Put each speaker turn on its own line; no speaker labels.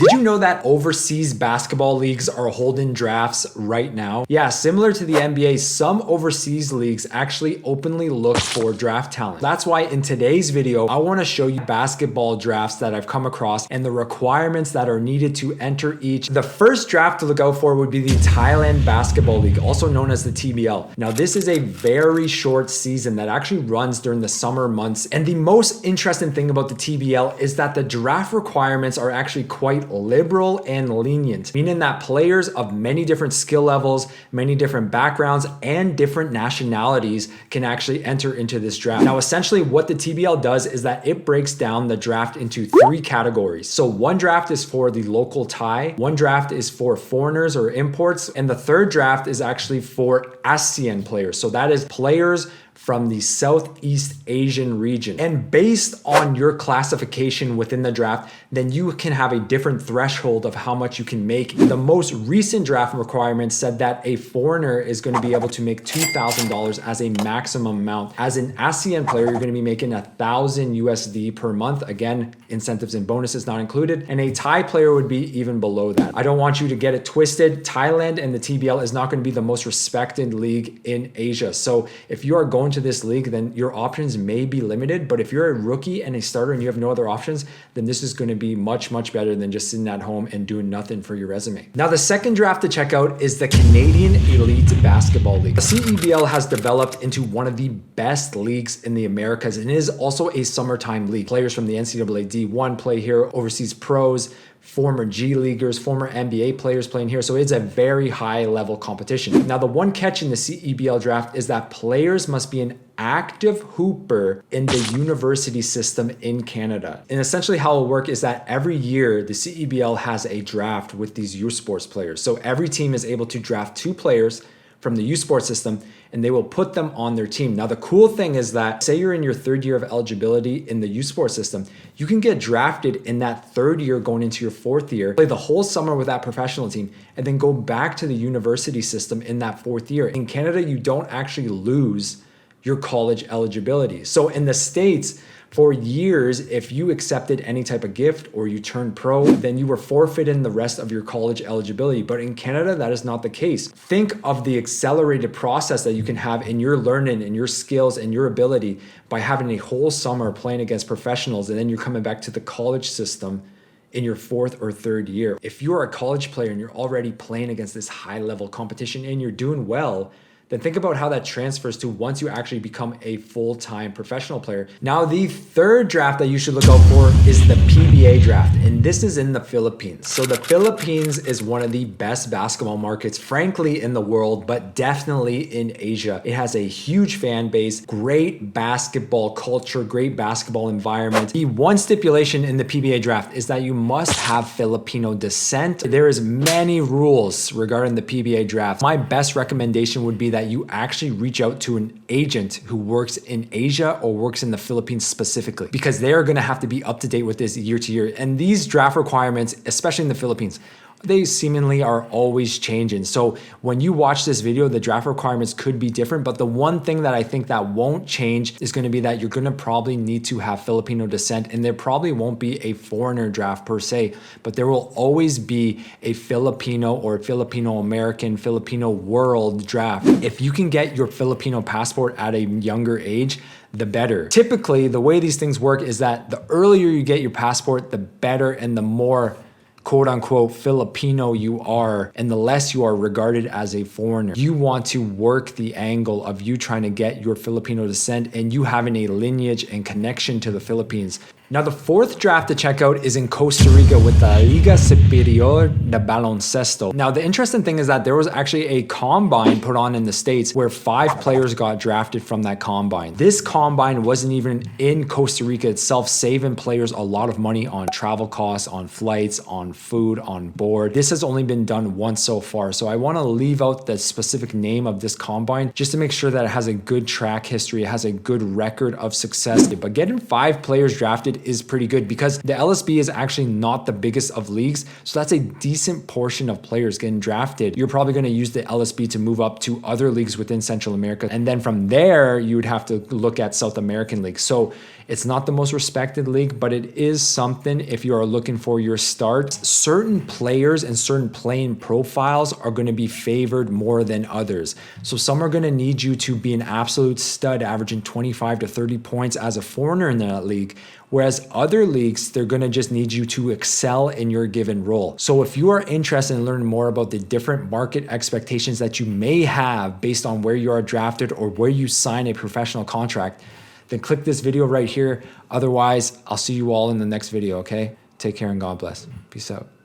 Did you know that overseas basketball leagues are holding drafts right now? Yeah, similar to the NBA, some overseas leagues actually openly look for draft talent. That's why in today's video, I want to show you basketball drafts that I've come across and the requirements that are needed to enter each. The first draft to look out for would be the Thailand Basketball League, also known as the TBL. Now, this is a very short season that actually runs during the summer months. And the most interesting thing about the TBL is that the draft requirements are actually quite liberal and lenient, meaning that players of many different skill levels, many different backgrounds, and different nationalities can actually enter into this draft. Now, essentially what the TBL does is that it breaks down the draft into three categories. So one draft is for the local Thai, one draft is for foreigners or imports, and the third draft is actually for ASEAN players. So that is players from the Southeast Asian region. And based on your classification within the draft, then you can have a different threshold of how much you can make. The most recent draft requirement said that a foreigner is going to be able to make $2,000 as a maximum amount. As an ASEAN player, you're going to be making 1,000 USD per month. Again, incentives and bonuses not included. And a Thai player would be even below that. I don't want you to get it twisted. Thailand and the TBL is not going to be the most respected league in Asia. So if you are going to this league, then your options may be limited. But if you're a rookie and a starter and you have no other options, then this is going to be much, much better than just sitting at home and doing nothing for your resume. Now, the second draft to check out is the Canadian Elite Basketball League. The CEBL has developed into one of the best leagues in the Americas and is also a summertime league. Players from the NCAA D1 play here, overseas pros, former G Leaguers, former NBA players playing here. So it's a very high level competition. Now, the one catch in the CEBL draft is that players must be an active hooper in the university system in Canada. And essentially how it'll work is that every year the CEBL has a draft with these youth sports players. So every team is able to draft 2 players from the youth sports system and they will put them on their team. Now, the cool thing is that say you're in your 3rd year of eligibility in the youth sports system, you can get drafted in that 3rd year going into your 4th year, play the whole summer with that professional team, and then go back to the university system in that 4th year. In Canada, you don't actually lose your college eligibility. So in the States, for years, if you accepted any type of gift or you turned pro, then you were forfeiting the rest of your college eligibility. But in Canada, that is not the case. Think of the accelerated process that you can have in your learning and your skills and your ability by having a whole summer playing against professionals, and then you're coming back to the college system in your 4th or 3rd year. If you're a college player and you're already playing against this high level competition and you're doing well, then think about how that transfers to once you actually become a full-time professional player. Now, the third draft that you should look out for is the PBA Draft, and this is in the Philippines. So the Philippines is one of the best basketball markets, frankly, in the world, but definitely in Asia. It has a huge fan base, great basketball culture, great basketball environment. The one stipulation in the PBA Draft is that you must have Filipino descent. There is many rules regarding the PBA Draft. My best recommendation would be that you actually reach out to an agent who works in Asia or works in the Philippines specifically, because they are going to have to be up to date with this year to year. And these draft requirements, especially in the Philippines, they seemingly are always changing. So when you watch this video, the draft requirements could be different, but the one thing that I think that won't change is going to be that you're going to probably need to have Filipino descent, and there probably won't be a foreigner draft per se, but there will always be a Filipino or Filipino American, Filipino world draft. If you can get your Filipino passport at a younger age, the better. Typically, the way these things work is that the earlier you get your passport, the better and the more quote unquote Filipino you are, and the less you are regarded as a foreigner. You want to work the angle of you trying to get your Filipino descent and you having a lineage and connection to the Philippines. Now, the fourth draft to check out is in Costa Rica with the Liga Superior de Baloncesto. Now, the interesting thing is that there was actually a combine put on in the States where 5 players got drafted from that combine. This combine wasn't even in Costa Rica itself, saving players a lot of money on travel costs, on flights, on food, on board. This has only been done once so far. So I want to leave out the specific name of this combine just to make sure that it has a good track history, it has a good record of success. But getting 5 players drafted is pretty good because the LSB is actually not the biggest of leagues. So that's a decent portion of players getting drafted. You're probably going to use the LSB to move up to other leagues within Central America. And then from there, you would have to look at South American leagues. So it's not the most respected league, but it is something if you are looking for your start. Certain players and certain playing profiles are going to be favored more than others. So some are going to need you to be an absolute stud, averaging 25 to 30 points as a foreigner in that league. Whereas other leagues, they're going to just need you to excel in your given role. So if you are interested in learning more about the different market expectations that you may have based on where you are drafted or where you sign a professional contract, then click this video right here. Otherwise, I'll see you all in the next video, okay? Take care and God bless. Peace out.